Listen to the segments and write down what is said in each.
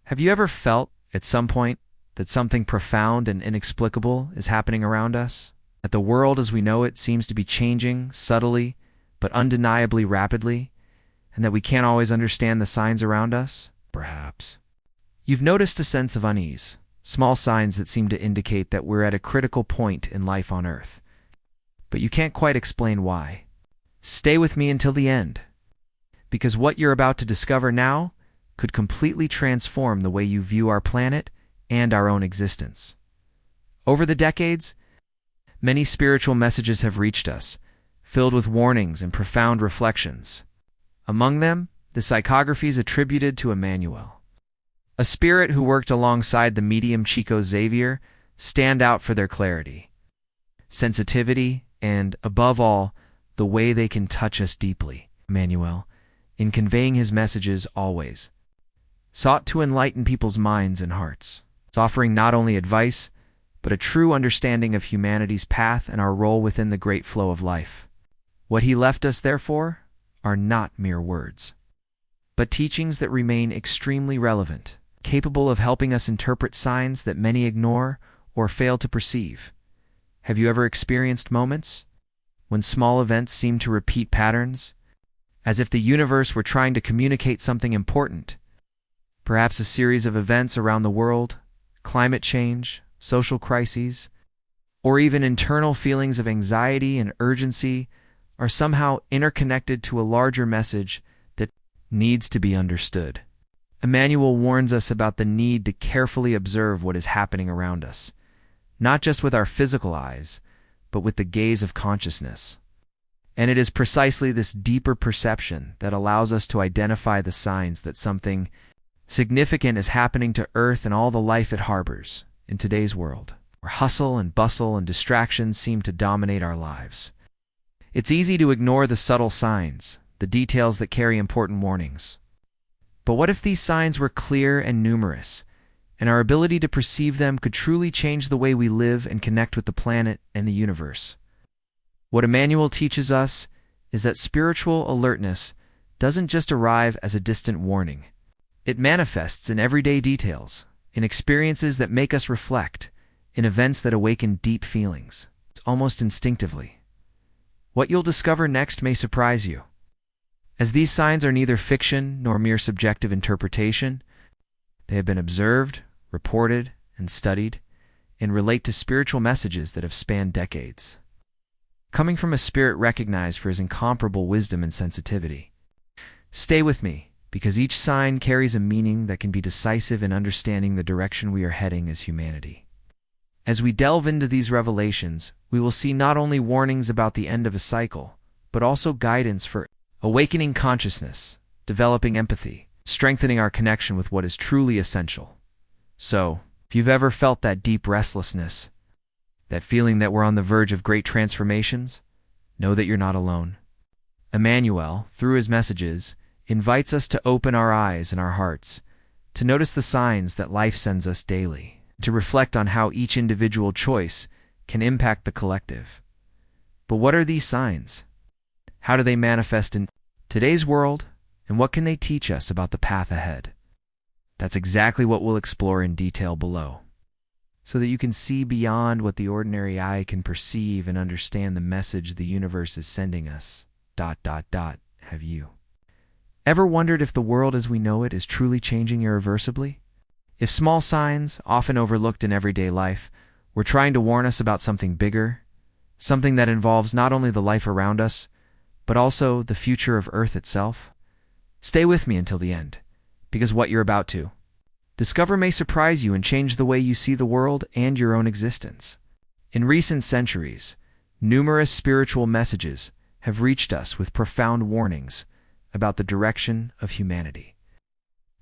Have you ever felt, at some point, that something profound and inexplicable is happening around us? That the world as we know it seems to be changing subtly, but undeniably rapidly, and that we can't always understand the signs around us? Perhaps. You've noticed a sense of unease, small signs that seem to indicate that we're at a critical point in life on Earth. But you can't quite explain why. Stay with me until the end, because what you're about to discover now could completely transform the way you view our planet and our own existence. Over the decades, many spiritual messages have reached us, filled with warnings and profound reflections. Among them, the psychographies attributed to Emmanuel, a spirit who worked alongside the medium Chico Xavier, stand out for their clarity, sensitivity, and, above all, the way they can touch us deeply. Emmanuel, in conveying his messages always, sought to enlighten people's minds and hearts, offering not only advice, but a true understanding of humanity's path and our role within the great flow of life. What he left us, therefore, are not mere words, but teachings that remain extremely relevant, capable of helping us interpret signs that many ignore or fail to perceive. Have you ever experienced moments when small events seem to repeat patterns, as if the universe were trying to communicate something important? Perhaps a series of events around the world, climate change, social crises, or even internal feelings of anxiety and urgency are somehow interconnected to a larger message that needs to be understood. Emmanuel warns us about the need to carefully observe what is happening around us, not just with our physical eyes, but with the gaze of consciousness. And it is precisely this deeper perception that allows us to identify the signs that something significant is happening to Earth and all the life it harbors in today's world, where hustle and bustle and distractions seem to dominate our lives. It's easy to ignore the subtle signs, the details that carry important warnings. But what if these signs were clear and numerous, and our ability to perceive them could truly change the way we live and connect with the planet and the universe? What Emmanuel teaches us is that spiritual alertness doesn't just arrive as a distant warning. It manifests in everyday details, in experiences that make us reflect, in events that awaken deep feelings. It's almost instinctively. What you'll discover next may surprise you, as these signs are neither fiction nor mere subjective interpretation. They have been observed, reported, and studied, and relate to spiritual messages that have spanned decades, coming from a spirit recognized for his incomparable wisdom and sensitivity. Stay with me, because each sign carries a meaning that can be decisive in understanding the direction we are heading as humanity. As we delve into these revelations, we will see not only warnings about the end of a cycle, but also guidance for awakening consciousness, developing empathy, strengthening our connection with what is truly essential. So, if you've ever felt that deep restlessness, that feeling that we're on the verge of great transformations, know that you're not alone. Emmanuel, through his messages, invites us to open our eyes and our hearts, to notice the signs that life sends us daily, to reflect on how each individual choice can impact the collective. But what are these signs? How do they manifest in today's world, and what can they teach us about the path ahead? That's exactly what we'll explore in detail below, so that you can see beyond what the ordinary eye can perceive and understand the message the universe is sending us. Have you ever wondered if the world as we know it is truly changing irreversibly? If small signs, often overlooked in everyday life, were trying to warn us about something bigger, something that involves not only the life around us, but also the future of Earth itself? Stay with me until the end, because what you're about to discover may surprise you and change the way you see the world and your own existence. In recent centuries, numerous spiritual messages have reached us with profound warnings about the direction of humanity.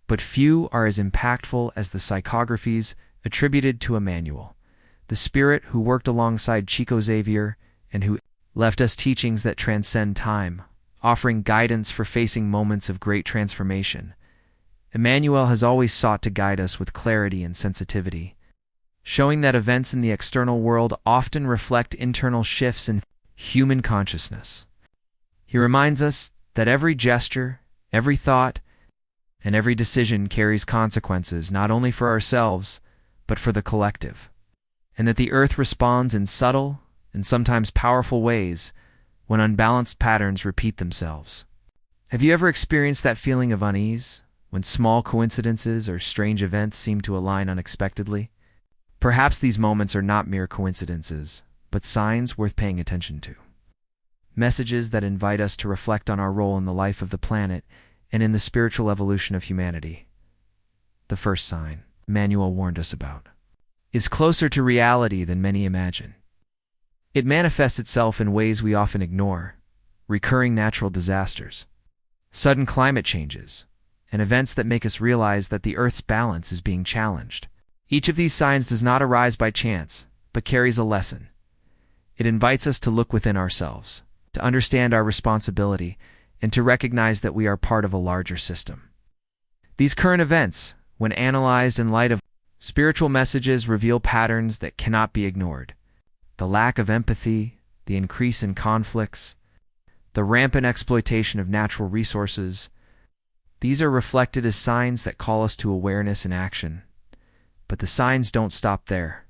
But few are as impactful as the psychographies attributed to Emmanuel, the spirit who worked alongside Chico Xavier and who left us teachings that transcend time, offering guidance for facing moments of great transformation. Emmanuel has always sought to guide us with clarity and sensitivity, showing that events in the external world often reflect internal shifts in human consciousness. He reminds us that every gesture, every thought, and every decision carries consequences not only for ourselves, but for the collective, and that the earth responds in subtle and sometimes powerful ways when unbalanced patterns repeat themselves. Have you ever experienced that feeling of unease when small coincidences or strange events seem to align unexpectedly? Perhaps these moments are not mere coincidences, but signs worth paying attention to. Messages that invite us to reflect on our role in the life of the planet and in the spiritual evolution of humanity. The first sign Emmanuel warned us about is closer to reality than many imagine. It manifests itself in ways we often ignore: recurring natural disasters, sudden climate changes, and events that make us realize that the Earth's balance is being challenged. Each of these signs does not arise by chance, but carries a lesson. It invites us to look within ourselves, to understand our responsibility, and to recognize that we are part of a larger system. These current events, when analyzed in light of spiritual messages, reveal patterns that cannot be ignored. The lack of empathy, the increase in conflicts, the rampant exploitation of natural resources, these are reflected as signs that call us to awareness and action. But the signs don't stop there.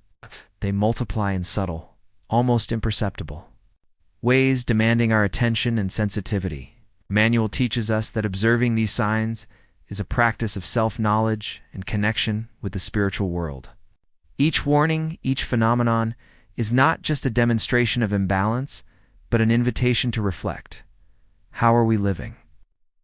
They multiply in subtle, almost imperceptible ways, demanding our attention and sensitivity. Emmanuel teaches us that observing these signs is a practice of self-knowledge and connection with the spiritual world. Each warning, each phenomenon, is not just a demonstration of imbalance, but an invitation to reflect. How are we living?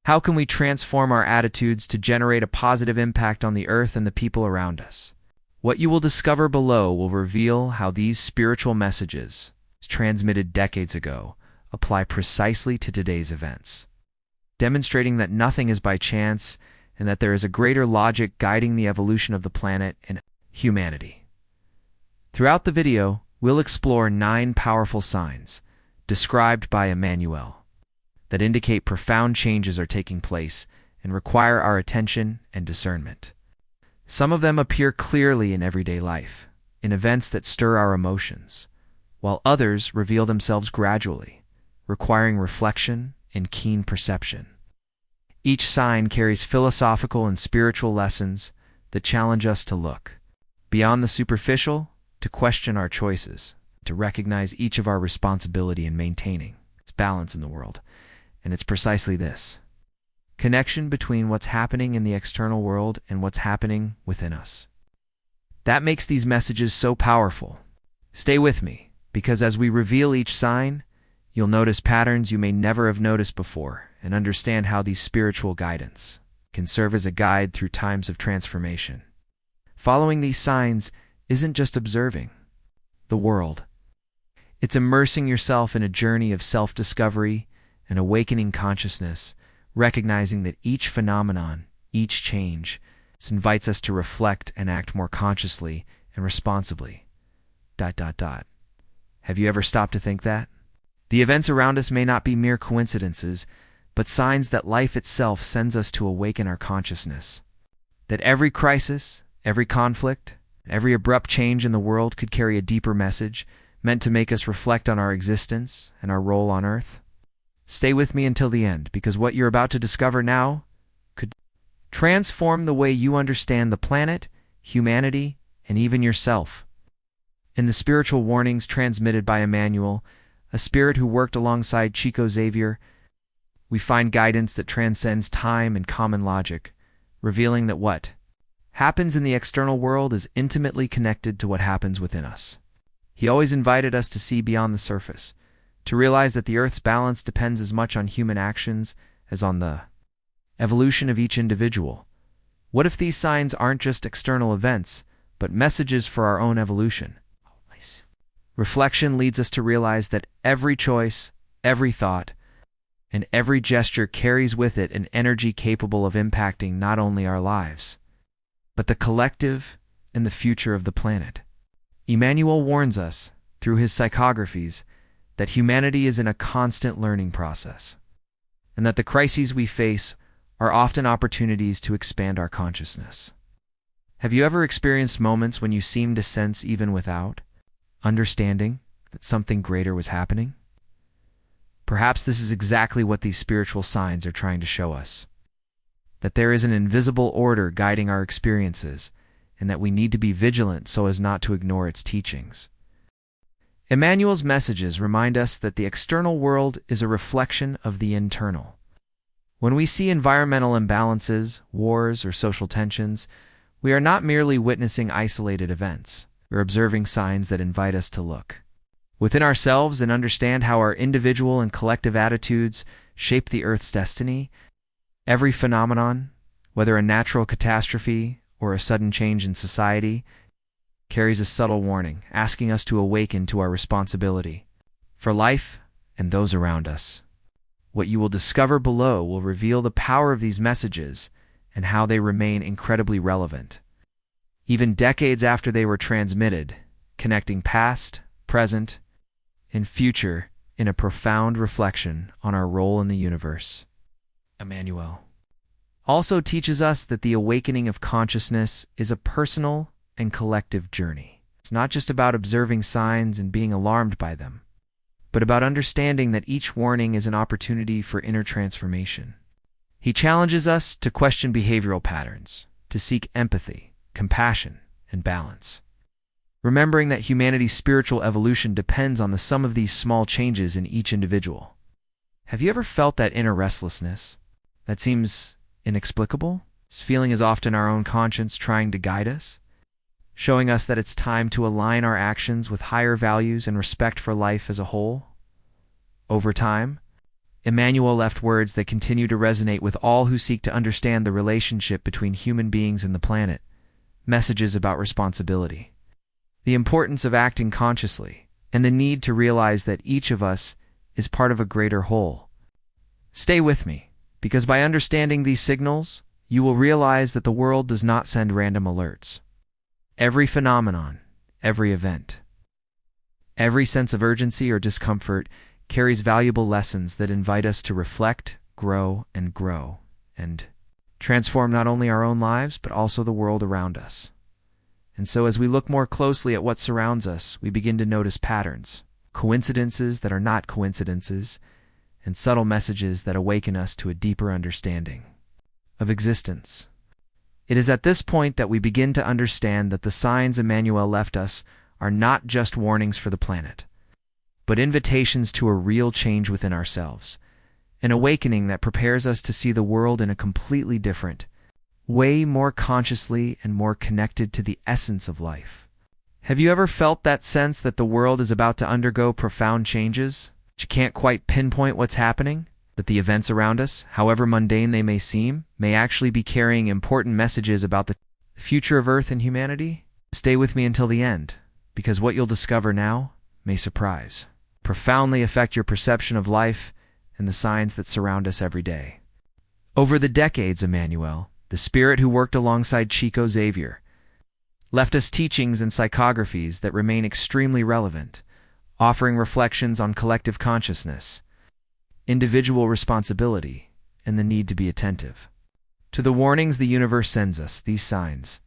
How can we transform our attitudes to generate a positive impact on the earth and the people around us? What you will discover below will reveal how these spiritual messages, transmitted decades ago, apply precisely to today's events, demonstrating that nothing is by chance and that there is a greater logic guiding the evolution of the planet and humanity. Throughout the video, we'll explore 9 powerful signs, described by Emmanuel, that indicate profound changes are taking place and require our attention and discernment. Some of them appear clearly in everyday life, in events that stir our emotions, while others reveal themselves gradually, requiring reflection and keen perception. Each sign carries philosophical and spiritual lessons that challenge us to look beyond the superficial, to question our choices, to recognize each of our responsibility in maintaining its balance in the world. And it's precisely this connection between what's happening in the external world and what's happening within us that makes these messages so powerful. Stay with me, because as we reveal each sign, you'll notice patterns you may never have noticed before and understand how these spiritual guidance can serve as a guide through times of transformation. Following these signs isn't just observing the world. It's immersing yourself in a journey of self-discovery and awakening consciousness, recognizing that each phenomenon, each change, invites us to reflect and act more consciously and responsibly. Have you ever stopped to think that? The events around us may not be mere coincidences, but signs that life itself sends us to awaken our consciousness. That every crisis, every conflict, every abrupt change in the world could carry a deeper message, meant to make us reflect on our existence and our role on Earth. Stay with me until the end, because what you're about to discover now could transform the way you understand the planet, humanity, and even yourself. In the spiritual warnings transmitted by Emmanuel, a spirit who worked alongside Chico Xavier, we find guidance that transcends time and common logic, revealing that what happens in the external world is intimately connected to what happens within us. He always invited us to see beyond the surface, to realize that the Earth's balance depends as much on human actions as on the evolution of each individual. What if these signs aren't just external events, but messages for our own evolution? Reflection leads us to realize that every choice, every thought, and every gesture carries with it an energy capable of impacting not only our lives, but the collective and the future of the planet. Emmanuel warns us, through his psychographies, that humanity is in a constant learning process, and that the crises we face are often opportunities to expand our consciousness. Have you ever experienced moments when you seemed to sense, even without understanding, that something greater was happening? Perhaps this is exactly what these spiritual signs are trying to show us. that there is an invisible order guiding our experiences, and that we need to be vigilant so as not to ignore its teachings. Emmanuel's messages remind us that the external world is a reflection of the internal. When we see environmental imbalances, wars, or social tensions, we are not merely witnessing isolated events. We're observing signs that invite us to look within ourselves and understand how our individual and collective attitudes shape the Earth's destiny. Every phenomenon, whether a natural catastrophe or a sudden change in society, carries a subtle warning, asking us to awaken to our responsibility for life and those around us. What you will discover below will reveal the power of these messages and how they remain incredibly relevant, even decades after they were transmitted, connecting past, present, and future in a profound reflection on our role in the universe. Emmanuel also teaches us that the awakening of consciousness is a personal and collective journey. It's not just about observing signs and being alarmed by them, but about understanding that each warning is an opportunity for inner transformation. He challenges us to question behavioral patterns, to seek empathy, compassion, and balance, remembering that humanity's spiritual evolution depends on the sum of these small changes in each individual. Have you ever felt that inner restlessness that seems inexplicable? This feeling is often our own conscience trying to guide us, showing us that it's time to align our actions with higher values and respect for life as a whole. Over time, Emmanuel left words that continue to resonate with all who seek to understand the relationship between human beings and the planet, messages about responsibility, the importance of acting consciously, and the need to realize that each of us is part of a greater whole. Stay with me, because by understanding these signals, you will realize that the world does not send random alerts. Every phenomenon, every event, every sense of urgency or discomfort carries valuable lessons that invite us to reflect, grow, and transform not only our own lives, but also the world around us. And so as we look more closely at what surrounds us, we begin to notice patterns, coincidences that are not coincidences, and subtle messages that awaken us to a deeper understanding of existence. It is at this point that we begin to understand that the signs Emmanuel left us are not just warnings for the planet, but invitations to a real change within ourselves, an awakening that prepares us to see the world in a completely different way, more consciously and more connected to the essence of life. Have you ever felt that sense that the world is about to undergo profound changes, but you can't quite pinpoint what's happening? That the events around us, however mundane they may seem, may actually be carrying important messages about the future of Earth and humanity? Stay with me until the end, because what you'll discover now may surprise, profoundly affect your perception of life and the signs that surround us every day. Over the decades, Emmanuel, the spirit who worked alongside Chico Xavier, left us teachings and psychographies that remain extremely relevant, offering reflections on collective consciousness, individual responsibility, and the need to be attentive to the warnings the universe sends us. These signs,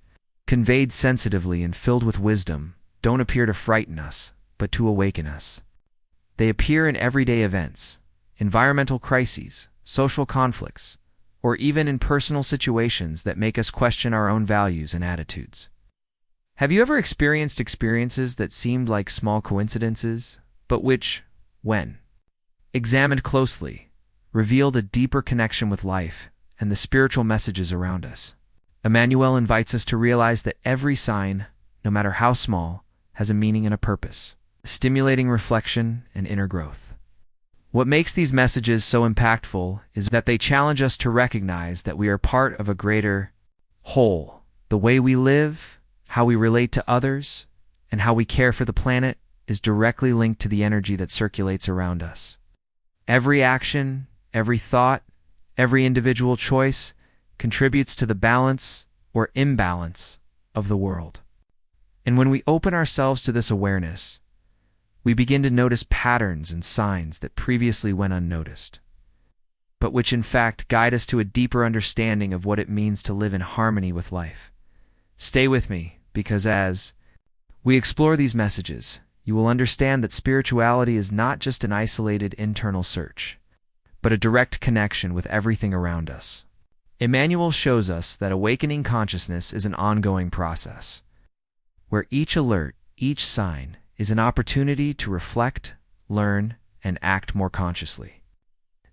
conveyed sensitively and filled with wisdom, don't appear to frighten us, but to awaken us. They appear in everyday events, environmental crises, social conflicts, or even in personal situations that make us question our own values and attitudes. Have you ever experienced experiences that seemed like small coincidences, but which, when examined closely, revealed a deeper connection with life and the spiritual messages around us? Emmanuel invites us to realize that every sign, no matter how small, has a meaning and a purpose, stimulating reflection and inner growth. What makes these messages so impactful is that they challenge us to recognize that we are part of a greater whole. The way we live, how we relate to others, and how we care for the planet is directly linked to the energy that circulates around us. Every action, every thought, every individual choice contributes to the balance or imbalance of the world. And when we open ourselves to this awareness, we begin to notice patterns and signs that previously went unnoticed, but which in fact guide us to a deeper understanding of what it means to live in harmony with life. Stay with me, because as we explore these messages, you will understand that spirituality is not just an isolated internal search, but a direct connection with everything around us. Emmanuel shows us that awakening consciousness is an ongoing process, where each alert, each sign, is an opportunity to reflect, learn, and act more consciously.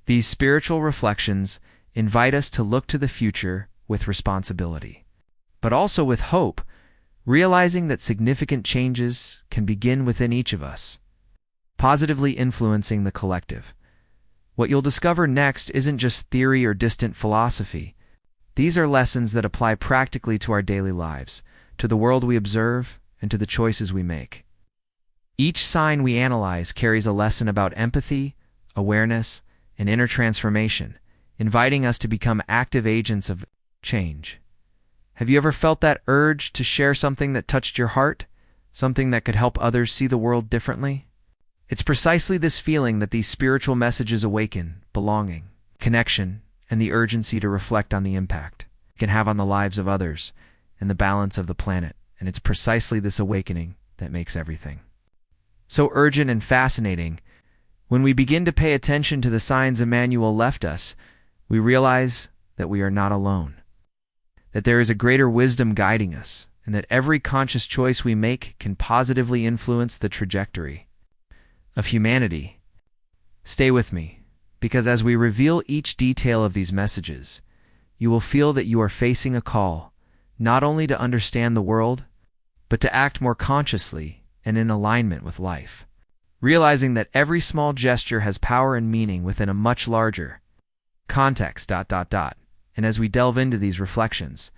These spiritual reflections invite us to look to the future with responsibility, but also with hope, realizing that significant changes can begin within each of us, positively influencing the collective. What you'll discover next isn't just theory or distant philosophy. These are lessons that apply practically to our daily lives, to the world we observe, and to the choices we make. Each sign we analyze carries a lesson about empathy, awareness, and inner transformation, inviting us to become active agents of change. Have you ever felt that urge to share something that touched your heart, something that could help others see the world differently? It's precisely this feeling that these spiritual messages awaken: belonging, connection, and the urgency to reflect on the impact it can have on the lives of others and the balance of the planet. And it's precisely this awakening that makes everything so urgent and fascinating. When we begin to pay attention to the signs Emmanuel left us, we realize that we are not alone, that there is a greater wisdom guiding us, and that every conscious choice we make can positively influence the trajectory of humanity. Stay with me, because as we reveal each detail of these messages, you will feel that you are facing a call, not only to understand the world, but to act more consciously and in alignment with life, realizing that every small gesture has power and meaning within a much larger context. And as we delve into these reflections,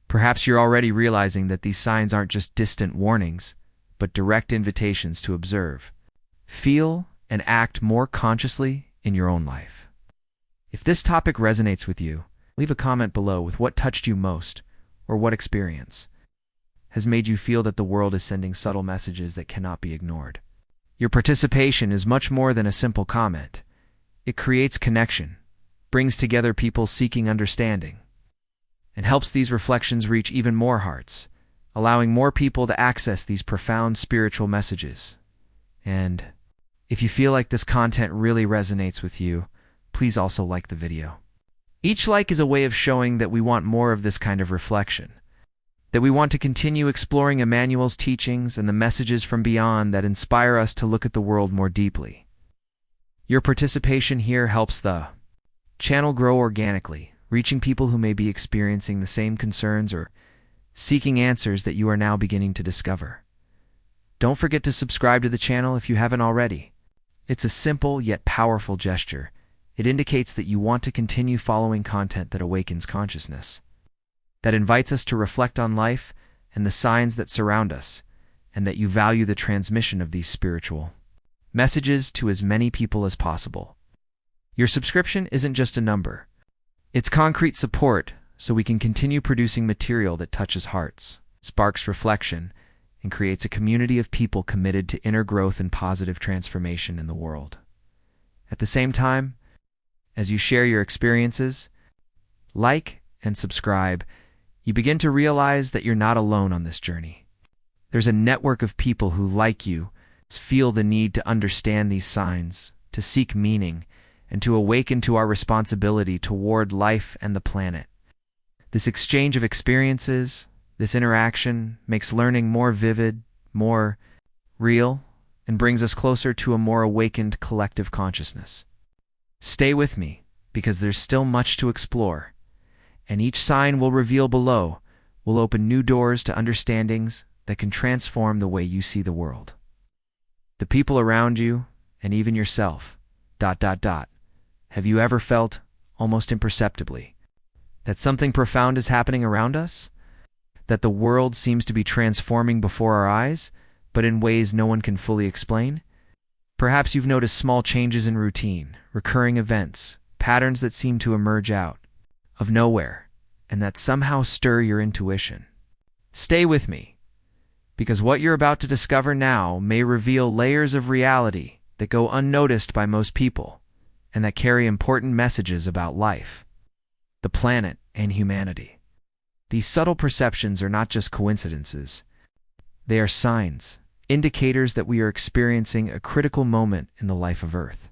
perhaps you're already realizing that these signs aren't just distant warnings, but direct invitations to observe, feel, and act more consciously in your own life. If this topic resonates with you, leave a comment below with what touched you most, or what experience has made you feel that the world is sending subtle messages that cannot be ignored. Your participation is much more than a simple comment. It creates connection, brings together people seeking understanding, and helps these reflections reach even more hearts, allowing more people to access these profound spiritual messages. And if you feel like this content really resonates with you, please also like the video. Each like is a way of showing that we want more of this kind of reflection, that we want to continue exploring Emmanuel's teachings and the messages from beyond that inspire us to look at the world more deeply. Your participation here helps the channel grow organically, reaching people who may be experiencing the same concerns or seeking answers that you are now beginning to discover. Don't forget to subscribe to the channel if you haven't already. It's a simple yet powerful gesture. It indicates that you want to continue following content that awakens consciousness, that invites us to reflect on life and the signs that surround us, and that you value the transmission of these spiritual messages to as many people as possible. Your subscription isn't just a number. It's concrete support so we can continue producing material that touches hearts, sparks reflection, and creates a community of people committed to inner growth and positive transformation in the world. At the same time, as you share your experiences, like and subscribe, you begin to realize that you're not alone on this journey. There's a network of people who, like you, feel the need to understand these signs, to seek meaning, and to awaken to our responsibility toward life and the planet. This exchange of experiences, this interaction, makes learning more vivid, more real, and brings us closer to a more awakened collective consciousness. Stay with me, because there's still much to explore, and each sign we'll reveal below will open new doors to understandings that can transform the way you see the world, the people around you, and even yourself. Have you ever felt, almost imperceptibly, that something profound is happening around us? That the world seems to be transforming before our eyes, but in ways no one can fully explain? Perhaps you've noticed small changes in routine, recurring events, patterns that seem to emerge out of nowhere, and that somehow stir your intuition. Stay with me, because what you're about to discover now may reveal layers of reality that go unnoticed by most people, and that carry important messages about life, the planet, and humanity. These subtle perceptions are not just coincidences. They are signs, indicators that we are experiencing a critical moment in the life of Earth.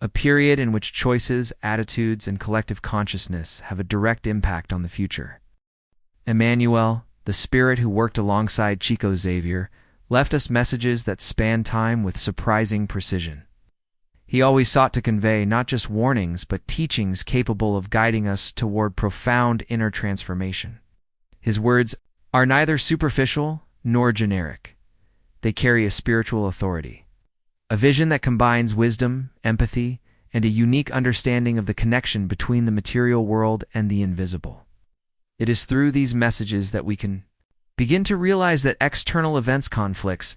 a period in which choices, attitudes, and collective consciousness have a direct impact on the future. Emmanuel, the spirit who worked alongside Chico Xavier, left us messages that span time with surprising precision. He always sought to convey not just warnings but teachings capable of guiding us toward profound inner transformation. His words are neither superficial nor generic. They carry a spiritual authority, a vision that combines wisdom, empathy, and a unique understanding of the connection between the material world and the invisible. It is through these messages that we can begin to realize that external events, conflicts,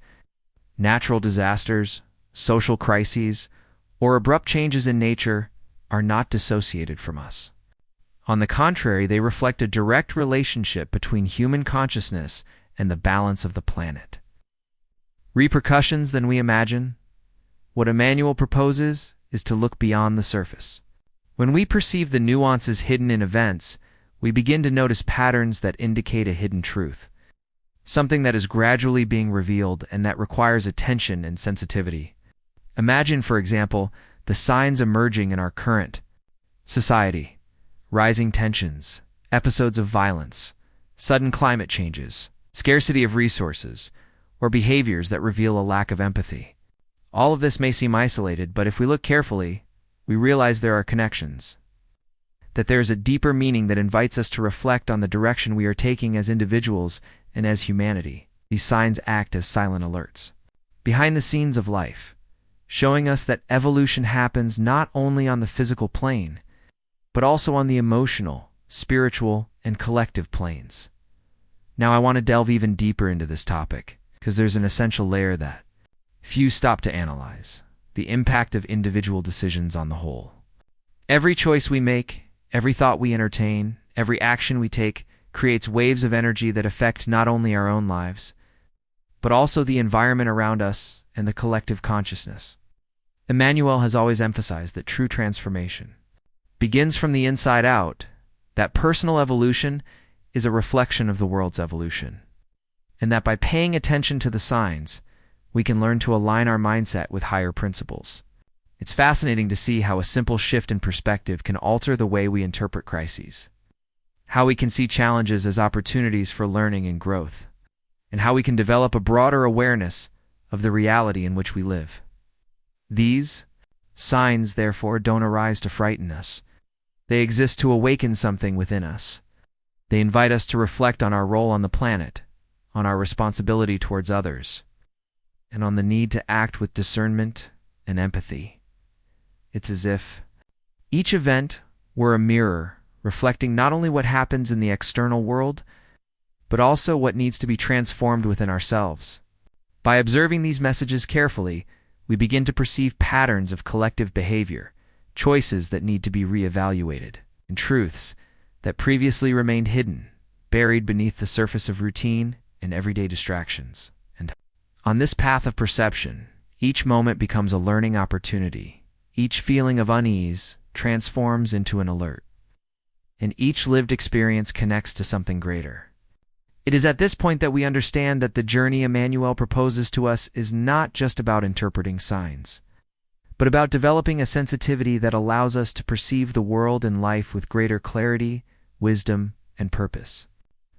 natural disasters, social crises, or abrupt changes in nature are not dissociated from us. On the contrary, they reflect a direct relationship between human consciousness and the balance of the planet. Repercussions than we imagine. What Emmanuel proposes is to look beyond the surface. When we perceive the nuances hidden in events, we begin to notice patterns that indicate a hidden truth, something that is gradually being revealed and that requires attention and sensitivity. Imagine, for example, the signs emerging in our current society: rising tensions, episodes of violence, sudden climate changes, scarcity of resources, or behaviors that reveal a lack of empathy. All of this may seem isolated, but if we look carefully, we realize there are connections, that there is a deeper meaning that invites us to reflect on the direction we are taking as individuals and as humanity. These signs act as silent alerts behind the scenes of life, showing us that evolution happens not only on the physical plane, but also on the emotional, spiritual, and collective planes. Now I want to delve even deeper into this topic, because there's an essential layer that few stop to analyze: the impact of individual decisions on the whole. Every choice we make, every thought we entertain, every action we take creates waves of energy that affect not only our own lives, but also the environment around us and the collective consciousness. Emmanuel has always emphasized that true transformation begins from the inside out, that personal evolution is a reflection of the world's evolution, and that by paying attention to the signs, we can learn to align our mindset with higher principles. It's fascinating to see how a simple shift in perspective can alter the way we interpret crises, how we can see challenges as opportunities for learning and growth, and how we can develop a broader awareness of the reality in which we live. These signs, therefore, don't arise to frighten us. They exist to awaken something within us. They invite us to reflect on our role on the planet, on our responsibility towards others, and on the need to act with discernment and empathy. It's as if each event were a mirror, reflecting not only what happens in the external world, but also what needs to be transformed within ourselves. By observing these messages carefully, we begin to perceive patterns of collective behavior, choices that need to be reevaluated, and truths that previously remained hidden, buried beneath the surface of routine and everyday distractions. And on this path of perception, each moment becomes a learning opportunity. Each feeling of unease transforms into an alert, and each lived experience connects to something greater. It is at this point that we understand that the journey Emmanuel proposes to us is not just about interpreting signs, but about developing a sensitivity that allows us to perceive the world and life with greater clarity, wisdom, and purpose.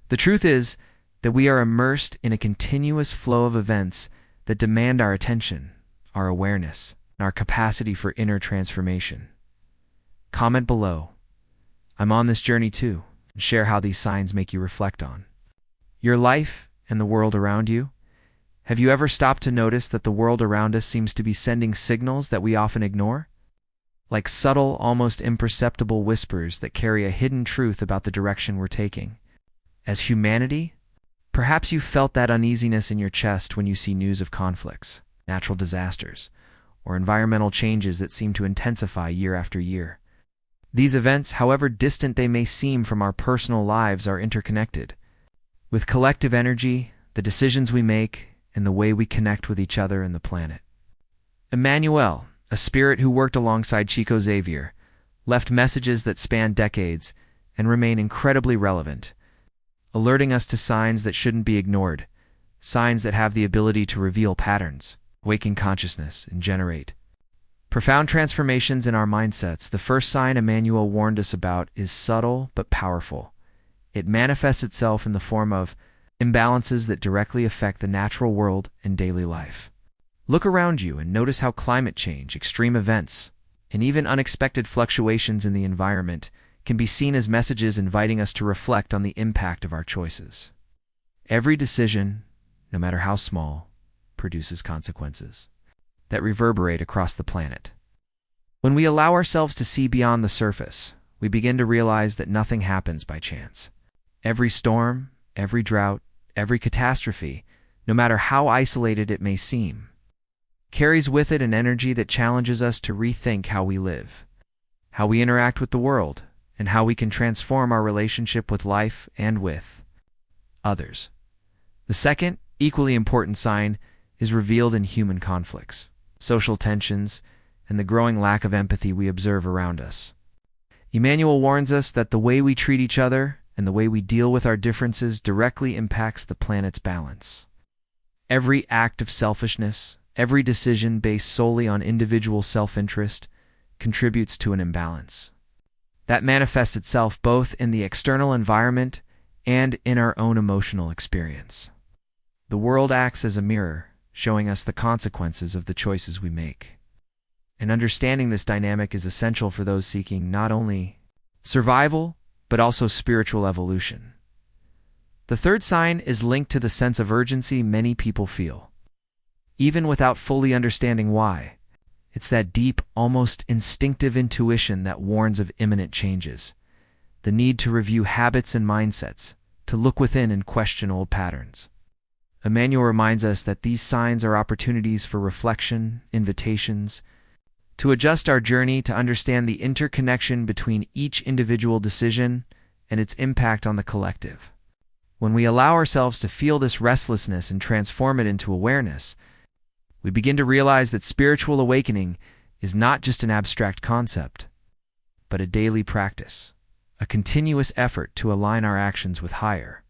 The truth is that we are immersed in a continuous flow of events that demand our attention, our awareness, and our capacity for inner transformation. Comment below. I'm on this journey too, and share how these signs make you reflect on your life and the world around you. Have you ever stopped to notice that the world around us seems to be sending signals that we often ignore? Like subtle, almost imperceptible whispers that carry a hidden truth about the direction we're taking. As humanity, perhaps you felt that uneasiness in your chest when you see news of conflicts, natural disasters, or environmental changes that seem to intensify year after year. These events, however distant they may seem from our personal lives, are interconnected. With collective energy, the decisions we make, and the way we connect with each other and the planet. Emmanuel, a spirit who worked alongside Chico Xavier, left messages that span decades and remain incredibly relevant, alerting us to signs that shouldn't be ignored, signs that have the ability to reveal patterns, awaken consciousness, and generate Profound transformations in our mindsets. The first sign Emmanuel warned us about is subtle but powerful. It manifests itself in the form of imbalances that directly affect the natural world and daily life. Look around you and notice how climate change, extreme events, and even unexpected fluctuations in the environment can be seen as messages inviting us to reflect on the impact of our choices. Every decision, no matter how small, produces consequences that reverberate across the planet. When we allow ourselves to see beyond the surface, we begin to realize that nothing happens by chance. Every storm, every drought, every catastrophe, no matter how isolated it may seem, carries with it an energy that challenges us to rethink how we live, how we interact with the world, and how we can transform our relationship with life and with others. The second, equally important sign is revealed in human conflicts, social tensions, and the growing lack of empathy we observe around us. Emmanuel warns us that the way we treat each other and the way we deal with our differences directly impacts the planet's balance. Every act of selfishness, every decision based solely on individual self-interest contributes to an imbalance that manifests itself both in the external environment and in our own emotional experience. The world acts as a mirror, showing us the consequences of the choices we make. And understanding this dynamic is essential for those seeking not only survival, but also spiritual evolution. The third sign is linked to the sense of urgency many people feel, even without fully understanding why. It's that deep, almost instinctive intuition that warns of imminent changes, the need to review habits and mindsets, to look within and question old patterns. Emmanuel reminds us that these signs are opportunities for reflection, invitations, to adjust our journey to understand the interconnection between each individual decision and its impact on the collective. When we allow ourselves to feel this restlessness and transform it into awareness, we begin to realize that spiritual awakening is not just an abstract concept, but a daily practice, a continuous effort to align our actions with higher,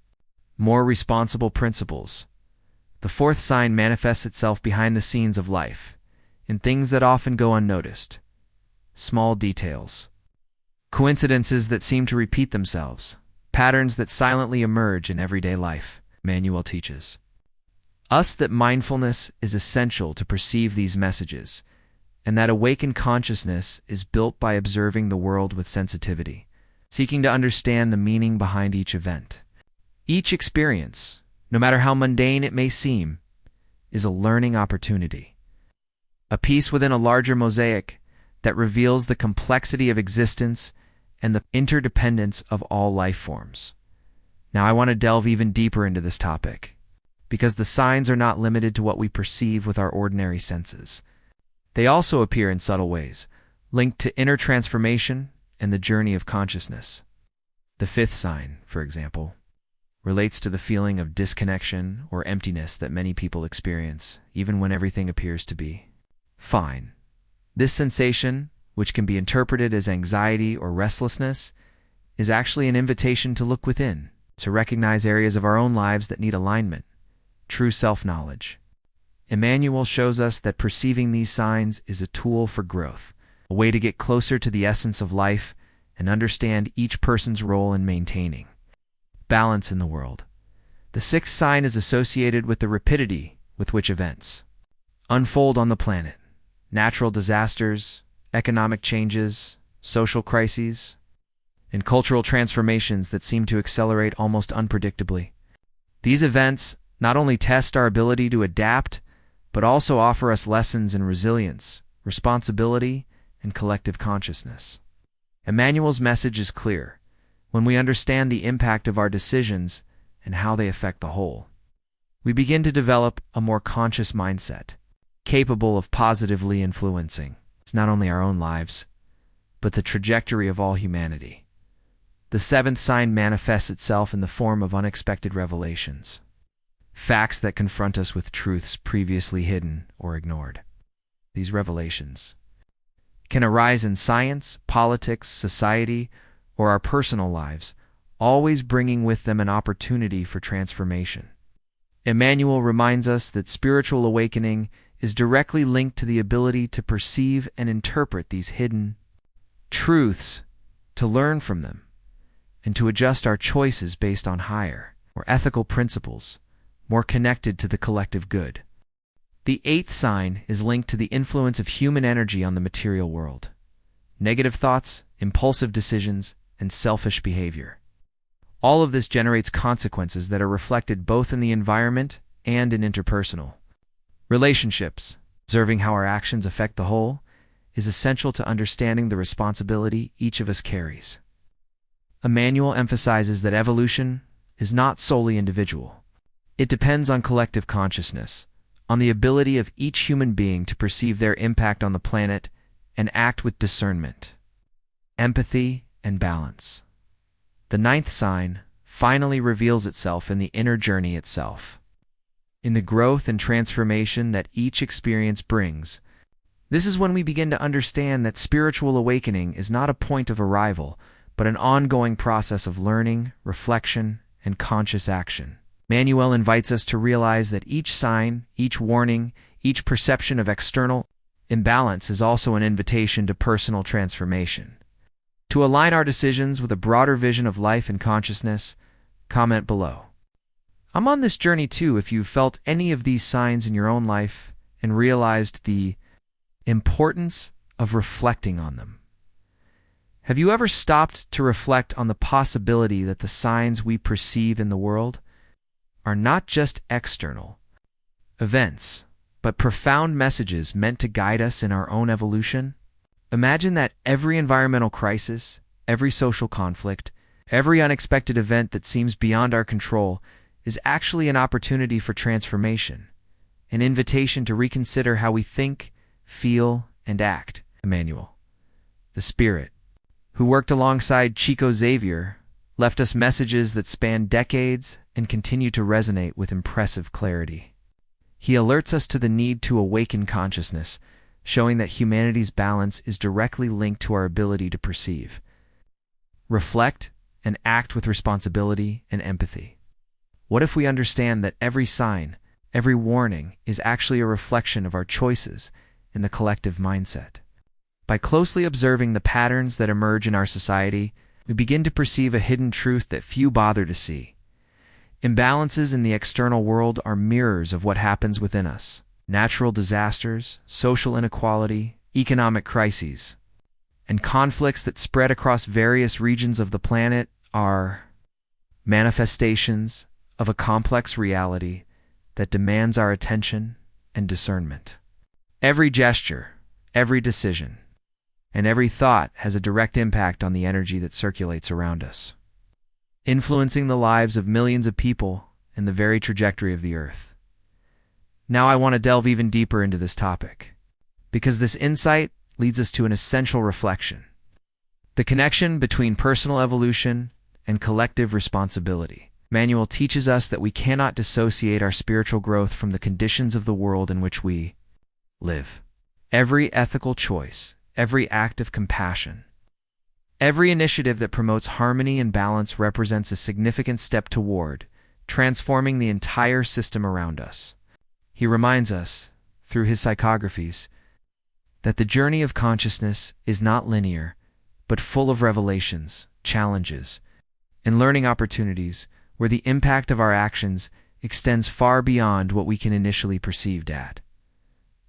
more responsible principles. The fourth sign manifests itself behind the scenes of life, in things that often go unnoticed, small details, coincidences that seem to repeat themselves, patterns that silently emerge in everyday life. Emmanuel teaches us that mindfulness is essential to perceive these messages, and that awakened consciousness is built by observing the world with sensitivity, seeking to understand the meaning behind each event. Each experience, no matter how mundane it may seem, is a learning opportunity, a piece within a larger mosaic that reveals the complexity of existence and the interdependence of all life forms. Now, I want to delve even deeper into this topic, because the signs are not limited to what we perceive with our ordinary senses. They also appear in subtle ways, linked to inner transformation and the journey of consciousness. The fifth sign, for example, relates to the feeling of disconnection or emptiness that many people experience, even when everything appears to be fine. This sensation, which can be interpreted as anxiety or restlessness, is actually an invitation to look within, to recognize areas of our own lives that need alignment, true self-knowledge. Emmanuel shows us that perceiving these signs is a tool for growth, a way to get closer to the essence of life and understand each person's role in maintaining balance in the world. The sixth sign is associated with the rapidity with which events unfold on the planet. Natural disasters, economic changes, social crises, and cultural transformations that seem to accelerate almost unpredictably. These events not only test our ability to adapt, but also offer us lessons in resilience, responsibility, and collective consciousness. Emmanuel's message is clear. When we understand the impact of our decisions and how they affect the whole, we begin to develop a more conscious mindset, capable of positively influencing not only our own lives, but the trajectory of all humanity. The seventh sign manifests itself in the form of unexpected revelations, facts that confront us with truths previously hidden or ignored. These revelations can arise in science, politics, society, or our personal lives, always bringing with them an opportunity for transformation. Emmanuel reminds us that spiritual awakening is directly linked to the ability to perceive and interpret these hidden truths, to learn from them, and to adjust our choices based on higher or ethical principles, more connected to the collective good. The eighth sign is linked to the influence of human energy on the material world. Negative thoughts, impulsive decisions, and selfish behavior. All of this generates consequences that are reflected both in the environment and in interpersonal relationships. Observing how our actions affect the whole is essential to understanding the responsibility each of us carries. Emmanuel emphasizes that evolution is not solely individual. It depends on collective consciousness, on the ability of each human being to perceive their impact on the planet and act with discernment, empathy, and balance. The ninth sign finally reveals itself in the inner journey itself. In the growth and transformation that each experience brings, this is when we begin to understand that spiritual awakening is not a point of arrival, but an ongoing process of learning, reflection, and conscious action. Emmanuel invites us to realize that each sign, each warning, each perception of external imbalance is also an invitation to personal transformation. To align our decisions with a broader vision of life and consciousness, comment below. I'm on this journey too if you've felt any of these signs in your own life and realized the importance of reflecting on them. Have you ever stopped to reflect on the possibility that the signs we perceive in the world are not just external events, but profound messages meant to guide us in our own evolution? Imagine that every environmental crisis, every social conflict, every unexpected event that seems beyond our control is actually an opportunity for transformation, an invitation to reconsider how we think, feel, and act. Emmanuel, the Spirit, who worked alongside Chico Xavier, left us messages that span decades and continue to resonate with impressive clarity. He alerts us to the need to awaken consciousness, showing that humanity's balance is directly linked to our ability to perceive, reflect, and act with responsibility and empathy. What if we understand that every sign, every warning is actually a reflection of our choices in the collective mindset? By closely observing the patterns that emerge in our society, we begin to perceive a hidden truth that few bother to see. Imbalances in the external world are mirrors of what happens within us. Natural disasters, social inequality, economic crises, and conflicts that spread across various regions of the planet are manifestations of a complex reality that demands our attention and discernment. Every gesture, every decision, and every thought has a direct impact on the energy that circulates around us, influencing the lives of millions of people and the very trajectory of the Earth. Now I want to delve even deeper into this topic, because this insight leads us to an essential reflection: the connection between personal evolution and collective responsibility. Emmanuel teaches us that we cannot dissociate our spiritual growth from the conditions of the world in which we live. Every ethical choice, every act of compassion, every initiative that promotes harmony and balance represents a significant step toward transforming the entire system around us. He reminds us, through his psychographies, that the journey of consciousness is not linear, but full of revelations, challenges, and learning opportunities where the impact of our actions extends far beyond what we can initially perceive at.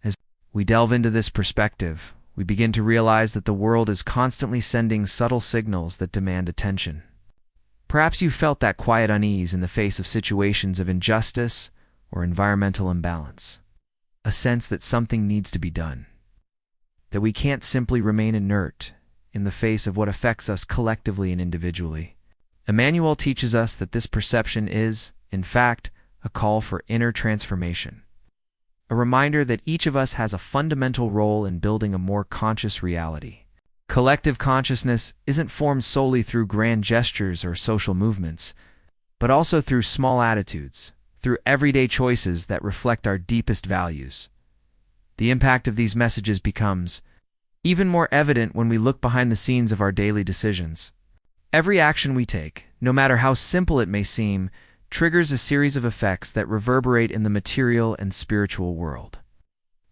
As we delve into this perspective, we begin to realize that the world is constantly sending subtle signals that demand attention. Perhaps you felt that quiet unease in the face of situations of injustice or environmental imbalance, a sense that something needs to be done, that we can't simply remain inert in the face of what affects us collectively and individually. Emmanuel teaches us that this perception is, in fact, a call for inner transformation, a reminder that each of us has a fundamental role in building a more conscious reality. Collective consciousness isn't formed solely through grand gestures or social movements, but also through small attitudes, through everyday choices that reflect our deepest values. The impact of these messages becomes even more evident when we look behind the scenes of our daily decisions. Every action we take, no matter how simple it may seem, triggers a series of effects that reverberate in the material and spiritual world.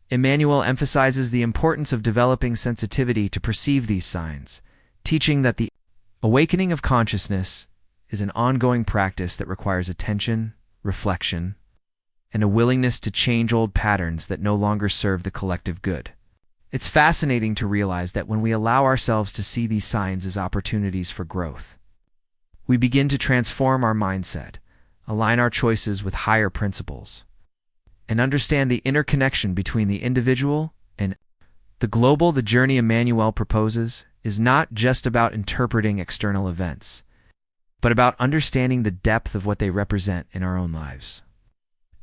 Emmanuel emphasizes the importance of developing sensitivity to perceive these signs, teaching that the awakening of consciousness is an ongoing practice that requires attention, reflection, and a willingness to change old patterns that no longer serve the collective good. It's fascinating to realize that when we allow ourselves to see these signs as opportunities for growth, we begin to transform our mindset, align our choices with higher principles, and understand the interconnection between the individual and the global. The journey Emmanuel proposes is not just about interpreting external events, but about understanding the depth of what they represent in our own lives.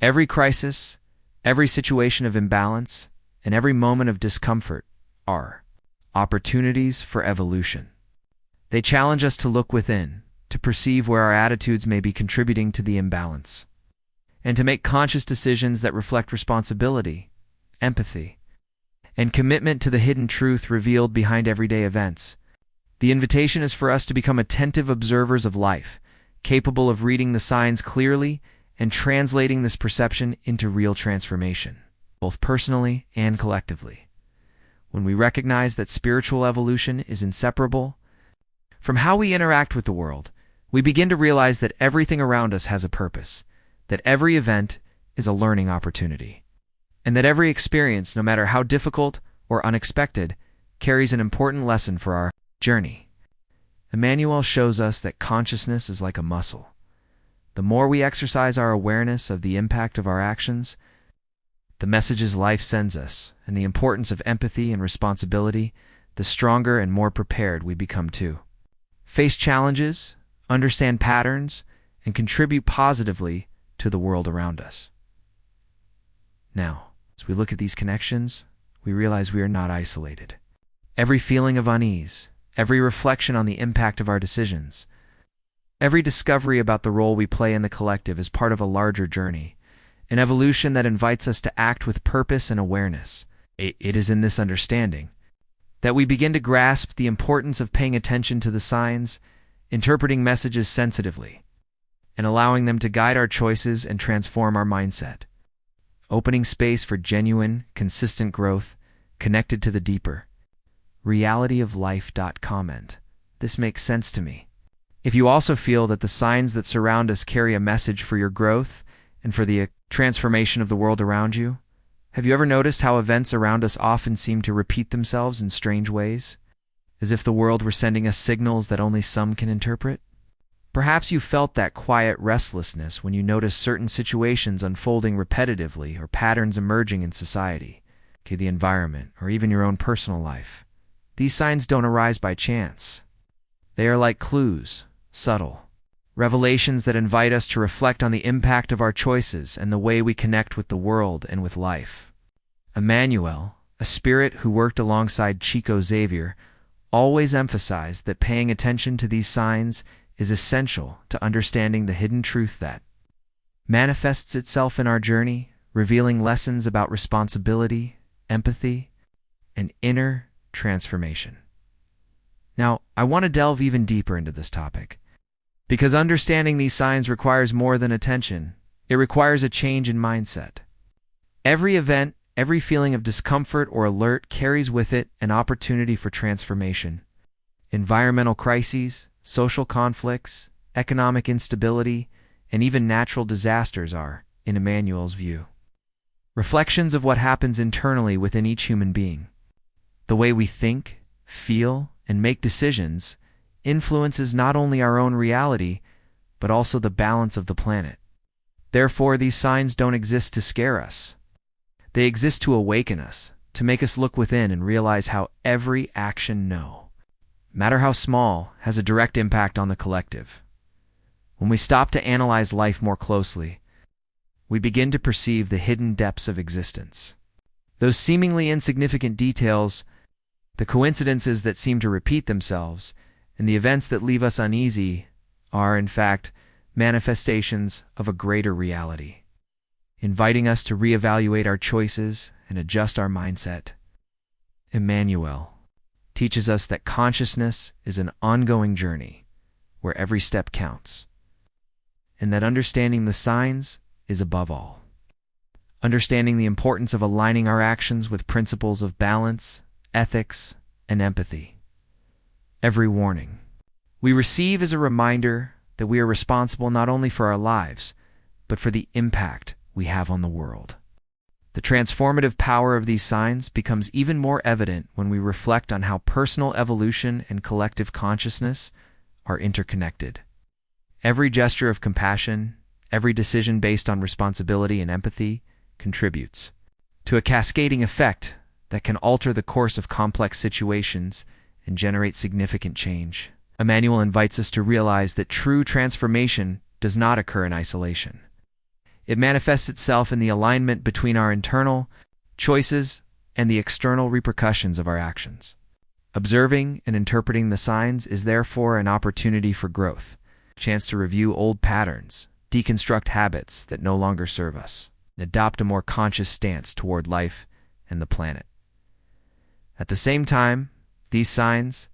Every crisis, every situation of imbalance, and every moment of discomfort are opportunities for evolution. They challenge us to look within, to perceive where our attitudes may be contributing to the imbalance, and to make conscious decisions that reflect responsibility, empathy, and commitment to the hidden truth revealed behind everyday events. The invitation is for us to become attentive observers of life, capable of reading the signs clearly and translating this perception into real transformation, both personally and collectively. When we recognize that spiritual evolution is inseparable from how we interact with the world, we begin to realize that everything around us has a purpose, that every event is a learning opportunity, and that every experience, no matter how difficult or unexpected, carries an important lesson for our journey. Emmanuel shows us that consciousness is like a muscle. The more we exercise our awareness of the impact of our actions, the messages life sends us, and the importance of empathy and responsibility, the stronger and more prepared we become to face challenges, understand patterns, and contribute positively to the world around us. Now, as we look at these connections, we realize we are not isolated. Every feeling of unease, every reflection on the impact of our decisions, every discovery about the role we play in the collective is part of a larger journey, an evolution that invites us to act with purpose and awareness. It is in this understanding that we begin to grasp the importance of paying attention to the signs, interpreting messages sensitively, and allowing them to guide our choices and transform our mindset, opening space for genuine, consistent growth connected to the deeper reality of life. Comment. This makes sense to me. If you also feel that the signs that surround us carry a message for your growth and for the transformation of the world around you, have you ever noticed how events around us often seem to repeat themselves in strange ways, as if the world were sending us signals that only some can interpret? Perhaps you felt that quiet restlessness when you noticed certain situations unfolding repetitively or patterns emerging in society, the environment, or even your own personal life. These signs don't arise by chance. They are like clues, subtle revelations that invite us to reflect on the impact of our choices and the way we connect with the world and with life. Emmanuel, a spirit who worked alongside Chico Xavier, always emphasized that paying attention to these signs is essential to understanding the hidden truth that manifests itself in our journey, revealing lessons about responsibility, empathy, and inner transformation. Now, I want to delve even deeper into this topic, because understanding these signs requires more than attention. It requires a change in mindset. Every event, every feeling of discomfort or alert carries with it an opportunity for transformation. Environmental crises, social conflicts, economic instability, and even natural disasters are, in Emmanuel's view, reflections of what happens internally within each human being. The way we think, feel, and make decisions influences not only our own reality, but also the balance of the planet. Therefore, these signs don't exist to scare us. They exist to awaken us, to make us look within and realize how every action, no matter how small, has a direct impact on the collective. When we stop to analyze life more closely, we begin to perceive the hidden depths of existence. Those seemingly insignificant details, the coincidences that seem to repeat themselves, and the events that leave us uneasy are, in fact, manifestations of a greater reality, inviting us to reevaluate our choices and adjust our mindset. Emmanuel teaches us that consciousness is an ongoing journey where every step counts, and that understanding the signs is, above all, understanding the importance of aligning our actions with principles of balance, ethics, and empathy. Every warning we receive is a reminder that we are responsible not only for our lives, but for the impact we have on the world. The transformative power of these signs becomes even more evident when we reflect on how personal evolution and collective consciousness are interconnected. Every gesture of compassion, every decision based on responsibility and empathy contributes to a cascading effect that can alter the course of complex situations and generate significant change. Emmanuel invites us to realize that true transformation does not occur in isolation. It manifests itself in the alignment between our internal choices and the external repercussions of our actions. Observing and interpreting the signs is therefore an opportunity for growth, a chance to review old patterns, deconstruct habits that no longer serve us, and adopt a more conscious stance toward life and the planet. At the same time, these signs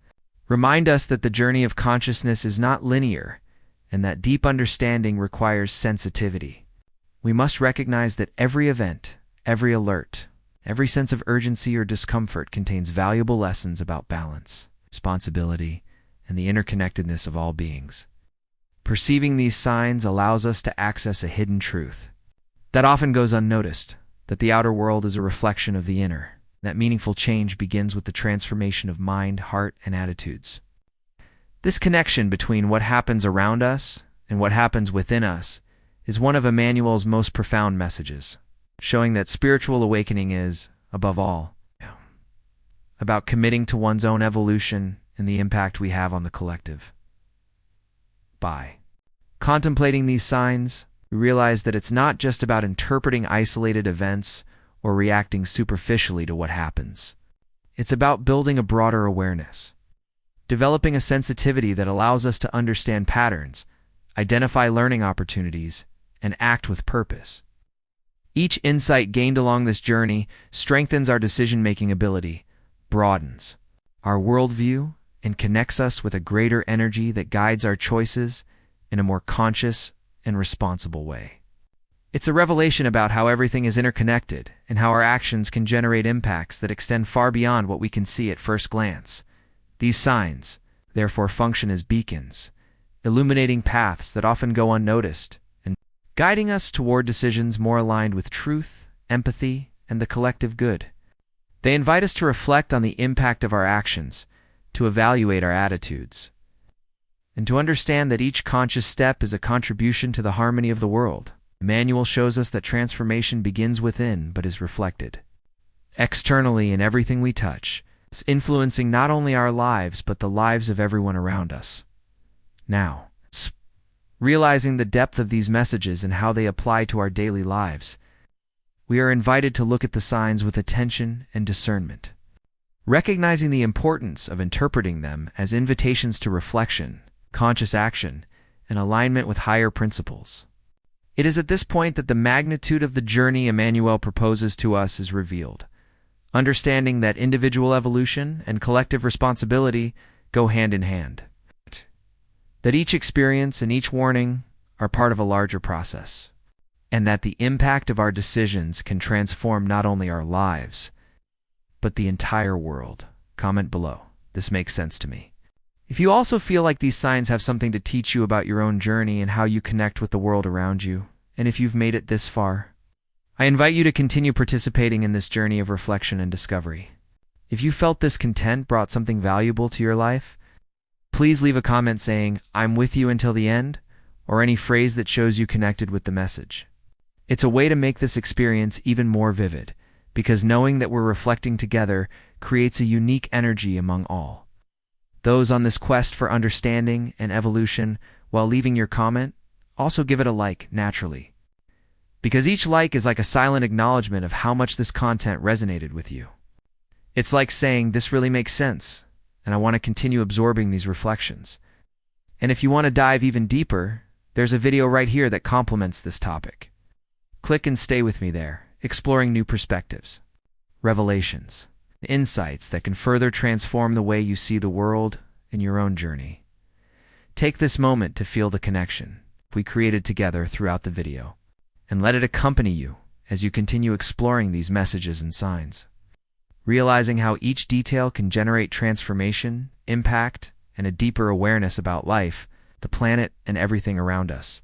remind us that the journey of consciousness is not linear and that deep understanding requires sensitivity. We must recognize that every event, every alert, every sense of urgency or discomfort contains valuable lessons about balance, responsibility, and the interconnectedness of all beings. Perceiving these signs allows us to access a hidden truth that often goes unnoticed, that the outer world is a reflection of the inner, that meaningful change begins with the transformation of mind, heart, and attitudes. This connection between what happens around us and what happens within us is one of Emmanuel's most profound messages, showing that spiritual awakening is, above all, about committing to one's own evolution and the impact we have on the collective. By contemplating these signs, we realize that it's not just about interpreting isolated events or reacting superficially to what happens. It's about building a broader awareness, developing a sensitivity that allows us to understand patterns, identify learning opportunities, and act with purpose. Each insight gained along this journey strengthens our decision-making ability, broadens our worldview, and connects us with a greater energy that guides our choices in a more conscious and responsible way. It's a revelation about how everything is interconnected and how our actions can generate impacts that extend far beyond what we can see at first glance. These signs, therefore, function as beacons, illuminating paths that often go unnoticed and guiding us toward decisions more aligned with truth, empathy, and the collective good. They invite us to reflect on the impact of our actions, to evaluate our attitudes, and to understand that each conscious step is a contribution to the harmony of the world. Emmanuel shows us that transformation begins within but is reflected externally in everything we touch, influencing not only our lives but the lives of everyone around us. Now, realizing the depth of these messages and how they apply to our daily lives, we are invited to look at the signs with attention and discernment, recognizing the importance of interpreting them as invitations to reflection, conscious action, and alignment with higher principles. It is at this point that the magnitude of the journey Emmanuel proposes to us is revealed, understanding that individual evolution and collective responsibility go hand in hand, that each experience and each warning are part of a larger process, and that the impact of our decisions can transform not only our lives, but the entire world. Comment below. This makes sense to me. If you also feel like these signs have something to teach you about your own journey and how you connect with the world around you, and if you've made it this far, I invite you to continue participating in this journey of reflection and discovery. If you felt this content brought something valuable to your life, please leave a comment saying, "I'm with you until the end," or any phrase that shows you connected with the message. It's a way to make this experience even more vivid, because knowing that we're reflecting together creates a unique energy among all. Those on this quest for understanding and evolution, while leaving your comment, also give it a like naturally, because each like is like a silent acknowledgement of how much this content resonated with you. It's like saying, "This really makes sense, and I want to continue absorbing these reflections." And if you want to dive even deeper, there's a video right here that complements this topic. Click and stay with me there, exploring new perspectives, revelations, insights that can further transform the way you see the world and your own journey. Take this moment to feel the connection we created together throughout the video, and let it accompany you as you continue exploring these messages and signs. Realizing how each detail can generate transformation, impact, and a deeper awareness about life, the planet, and everything around us.